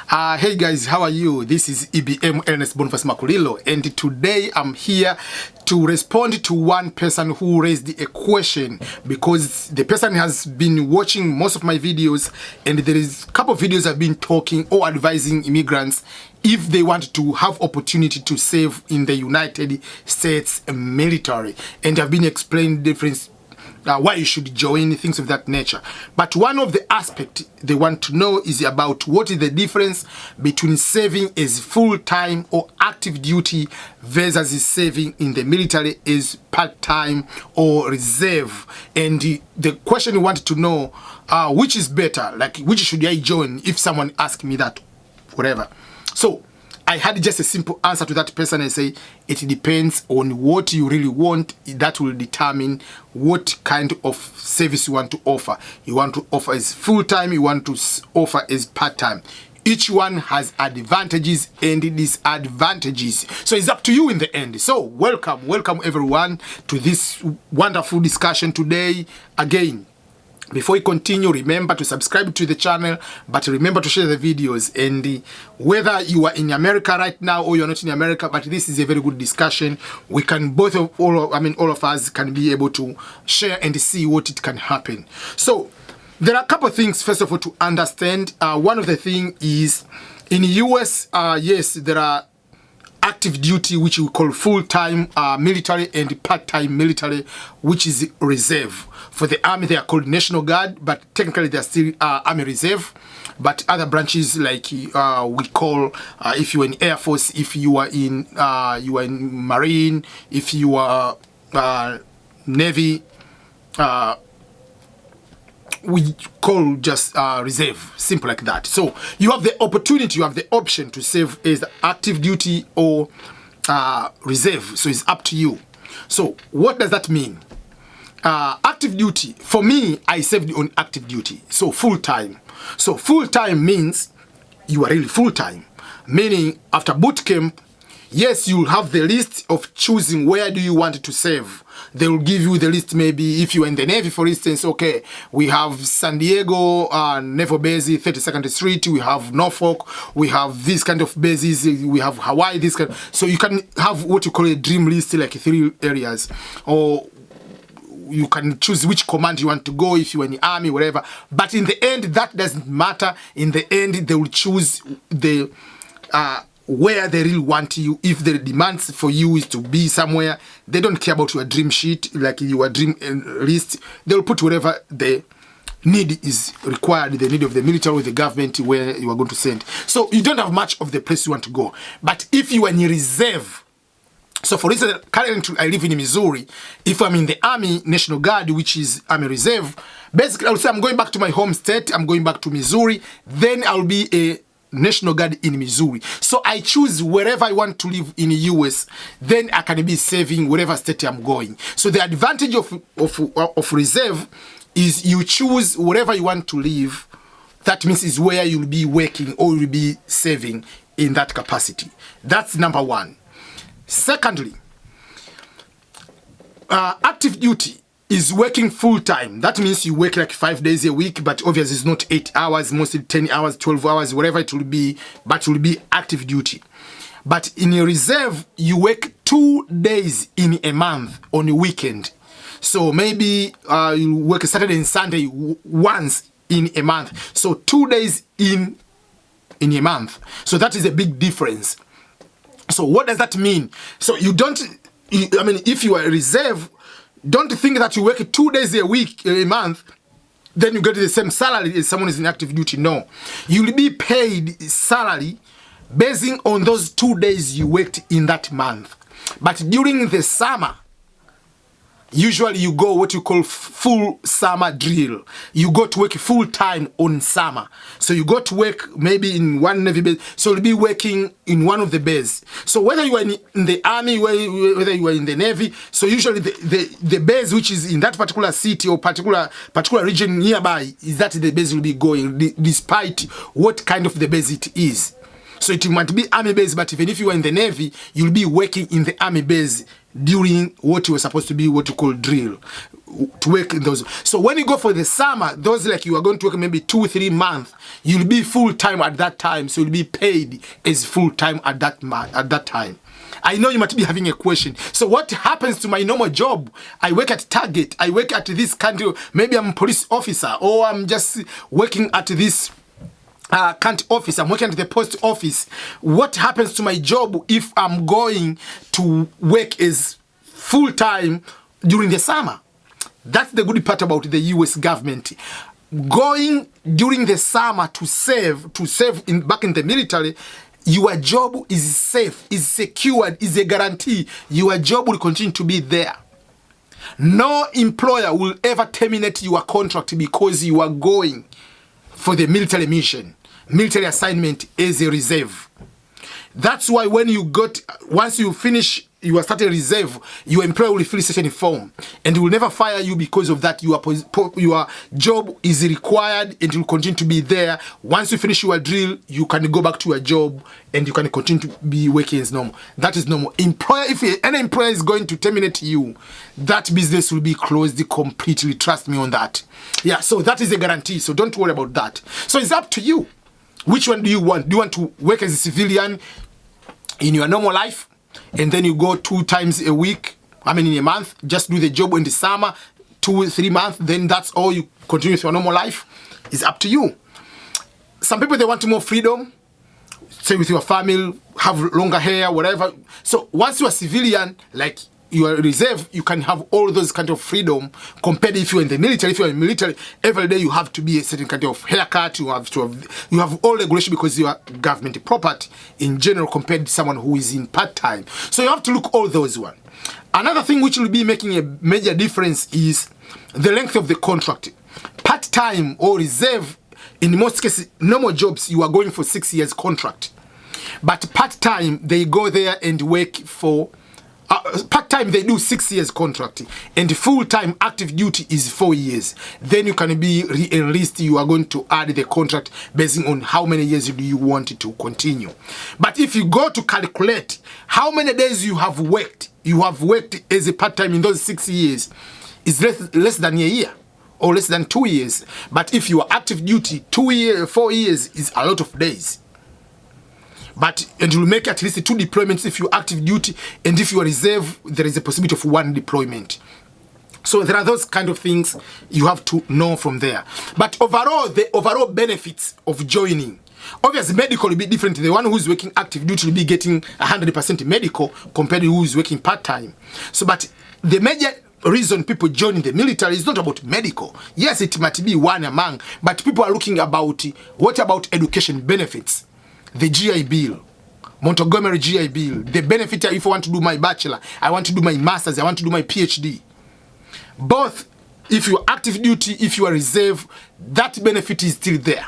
Hey guys, how are you? This is EBM Ernest Boniface Makulilo, and today I'm here to respond to one person who raised a question, because the person has been watching most of my videos, and there is a couple of videos I've been talking or advising immigrants if they want to have opportunity to serve in the United States military, and I've been explaining the difference, why you should join, things of that nature. But one of the aspects they want to know is about what is the difference between serving as full-time or active duty versus serving in the military as part-time or reserve. And the question you want to know, which is better, like which should I join if someone asks me that, whatever. So I had just a simple answer to that person. I say it depends on what you really want. That will determine what kind of service you want to offer. You want to offer as full-time, you want to offer as part-time. Each one has advantages and disadvantages. So it's up to you in the end. So welcome everyone to this wonderful discussion today. Again, before we continue, remember to subscribe to the channel, but remember to share the videos. And whether you are in America right now or you're not in America, but this is a very good discussion. We can all of us can be able to share and see what it can happen. So there are a couple of things, first of all, to understand. One of the things is in the US, yes, there are active duty, which we call full-time military, and part-time military, which is reserve. For the Army, they are called National Guard, but technically they are still Army Reserve. But other branches, like we call, if you are in Air Force, if you are in Marine, if you are Navy, we call just reserve, simple like that. So you have the opportunity, you have the option to serve as active duty or reserve. So it's up to you. So what does that mean? Active duty, for me, I served on active duty, so full-time. So full-time means you are really full-time, meaning after boot camp, yes, you'll have the list of choosing where do you want to serve. They will give you the list. Maybe if you're in the Navy, for instance, okay, we have San Diego, Naval Base, 32nd Street, we have Norfolk, we have this kind of bases, we have Hawaii, this kind. So you can have what you call a dream list, like 3 areas, or you can choose which command you want to go if you're in the Army, whatever. But in the end, that doesn't matter. In the end, they will choose the where they really want you. If the demands for you is to be somewhere, they don't care about your dream sheet, like your dream list. They'll put whatever the need is required, the need of the military or the government, where you are going to send. So you don't have much of the place you want to go. But if you are in reserve, so for instance, currently I live in Missouri. If I'm in the Army National Guard, which is Army Reserve, basically I would say I'm going back to my home state, I'm going back to Missouri, then I'll be a National Guard in Missouri. So I choose wherever I want to live in the US, then I can be serving wherever state I'm going. So the advantage of reserve is you choose wherever you want to live. That means is where you'll be working or you'll be serving in that capacity. That's number one. Secondly, active duty is working full-time. That means you work like 5 days a week, but obviously it's not 8 hours, mostly 10 hours, 12 hours, whatever it will be, but it will be active duty. But in a reserve, you work 2 days in a month on a weekend. So maybe you work a Saturday and Sunday once in a month. So 2 days in a month. So that is a big difference. So what does that mean? So you don't, if you are a reserve, don't think that you work 2 days a week, a month, then you get the same salary as someone who is in active duty. No. You'll be paid salary basing on those 2 days you worked in that month. But during the summer, usually you go what you call full summer drill. You go to work full time on summer. So you go to work maybe in one Navy base. So you'll be working in one of the bases. So whether you are in the Army, whether you are in the Navy, so usually the base which is in that particular city or particular region nearby is that the base will be going, despite what kind of the base it is. So it might be Army base, but even if you are in the Navy, you'll be working in the Army base during what you were supposed to be what you call drill, to work in those. So when you go for the summer, those like you are going to work maybe 2-3 months, you'll be full time at that time, so you'll be paid as full time at that time. I know you might be having a question. So what happens to my normal job? I work at Target, I work at this country, maybe I'm a police officer, or I'm just working at this county office, I'm working at the post office. What happens to my job if I'm going to work as full time during the summer? That's the good part about the US government. Going during the summer to serve back in the military, your job is safe, is secured, is a guarantee. Your job will continue to be there. No employer will ever terminate your contract because you are going for the military mission, military assignment as a reserve. That's why when you once you finish you are starting reserve, your employer will fill a certain form and will never fire you because of that. Your job is required and will continue to be there. Once you finish your drill, you can go back to your job and you can continue to be working as normal. That is normal. If any employer is going to terminate you, that business will be closed completely. Trust me on that. Yeah, so that is a guarantee. So don't worry about that. So it's up to you. Which one do you want? Do you want to work as a civilian in your normal life, and then you go 2 times a week, in a month, just do the job in the summer, 2-3 months, then that's all, you continue with your normal life? It's up to you. Some people, they want more freedom, stay with your family, have longer hair, whatever. So once you're a civilian, like you are reserve, you can have all those kind of freedom compared if you're in the military. If you're in the military, every day you have to be a certain kind of haircut, you have all regulation because you are government property in general compared to someone who is in part-time. So you have to look all those one. Another thing which will be making a major difference is the length of the contract. Part-time or reserve, in most cases, normal jobs, you are going for 6 years contract. But part-time, they go there and work for part-time, they do 6 years contract, and full-time active duty is 4 years. Then you can be re-enlisted. You are going to add the contract based on how many years do you want to continue. But if you go to calculate how many days you have worked as a part-time in those 6 years, is less than a year or less than 2 years. But if you are active duty, 4 years is a lot of days. And you'll make at least 2 deployments if you're active duty, and if you are reserve, there is a possibility of 1 deployment. So there are those kind of things you have to know from there. But overall, the overall benefits of joining, obviously medical will be different. The one who's working active duty will be getting 100% medical compared to who's working part-time. So, but the major reason people join the military is not about medical. Yes, it might be one among, but people are looking about, what about education benefits? The GI Bill, Montgomery GI Bill, the benefit if I want to do my bachelor, I want to do my master's, I want to do my PhD. Both, if you're active duty, if you are reserve, that benefit is still there.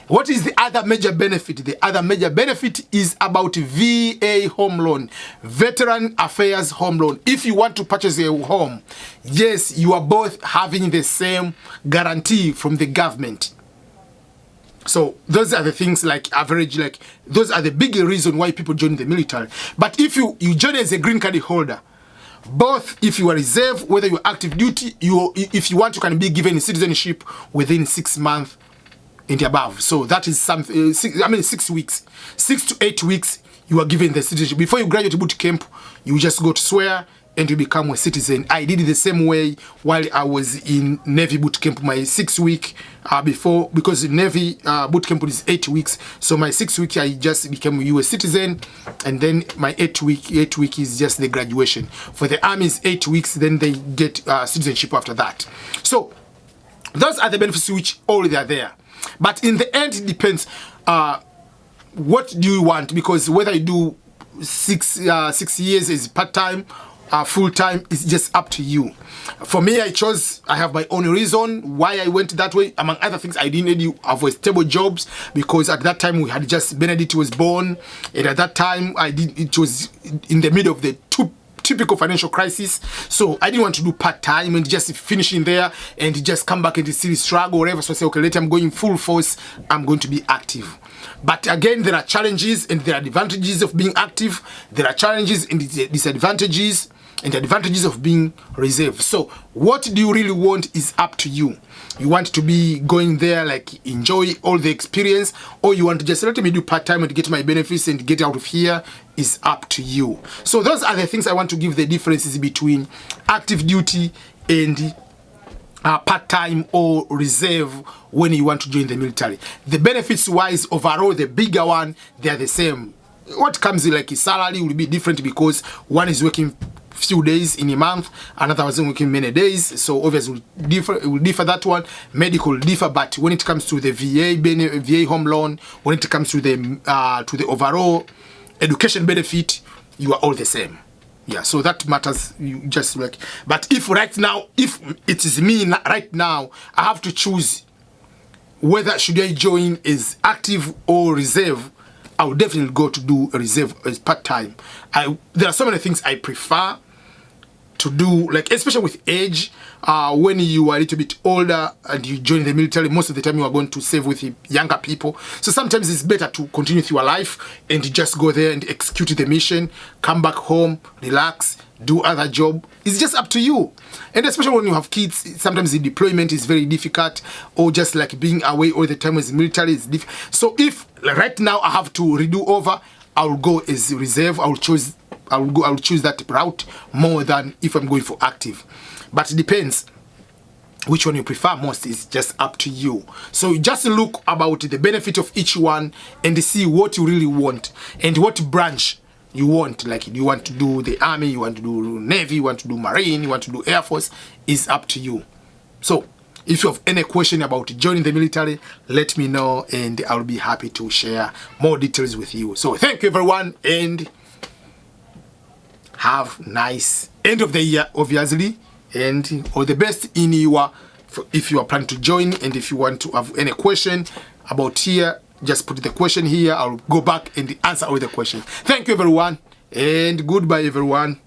What is the other major benefit? The other major benefit is about VA home loan, Veteran Affairs Home Loan. If you want to purchase a home, yes, you are both having the same guarantee from the government. So those are the things like average, like those are the big reason why people join the military. But if you join as a green card holder, both if you are reserve, whether you're active duty, if you want, you can be given citizenship within 6 months and above. So that is something, 6 weeks, 6 to 8 weeks, you are given the citizenship. Before you graduate boot camp, you just go to swear and you become a citizen. I did it the same way while I was in Navy boot camp, my 6 week before, because Navy boot camp is 8 weeks. So my 6 week, I just became a US citizen, and then my 8 week is just the graduation. For the Army is 8 weeks, then they get citizenship after that. So those are the benefits which all they are there. But in the end, it depends what do you want, because whether you do 6 years as part-time, full-time, is just up to you. For me, I have my own reason why I went that way. Among other things, I didn't need to avoid stable jobs, because at that time we had just, Benedict was born, and at that time it was in the middle of the typical financial crisis. So I didn't want to do part-time and just finish in there and just come back and still struggle or whatever. So I said, okay, later I'm going full force. I'm going to be active. But again, there are challenges and there are advantages of being active. There are challenges and disadvantages and the advantages of being reserved. So what do you really want is up to you. You want to be going there, like enjoy all the experience, or you want to just let me do part-time and get my benefits and get out of here, is up to you. So those are the things I want to give the differences between active duty and part-time or reserve when you want to join the military. The benefits wise, overall, the bigger one, they are the same. What comes in like a salary will be different because one is working few days in a month, another was working many days, so obviously it will differ that one. Medical will differ, but when it comes to the VA home loan, when it comes to the overall education benefit, you are all the same. Yeah, so that matters. You just like, but if right now, if it is me right now, I have to choose whether should I join as active or reserve, I would definitely go to do a reserve as part-time. There are so many things I prefer to do, like especially with age. When you are a little bit older and you join the military, most of the time you are going to serve with younger people. So sometimes it's better to continue with your life and just go there and execute the mission, come back home, relax, do other job. It's just up to you. And especially when you have kids, sometimes the deployment is very difficult, or just like being away all the time with the military is difficult. So if right now I have to redo over, I will go as reserve. I will choose that route more than if I'm going for active. But it depends which one you prefer most. Is just up to you. So just look about the benefit of each one and see what you really want and what branch you want. Like, you want to do the army, you want to do navy, you want to do marine, you want to do air force, is up to you. So if you have any question about joining the military, let me know and I'll be happy to share more details with you. So thank you everyone, and have nice end of the year, obviously, and all the best in your, if you are planning to join. And if you want to have any question about here, just put the question here. I'll go back and answer all the questions. Thank you everyone, and goodbye everyone.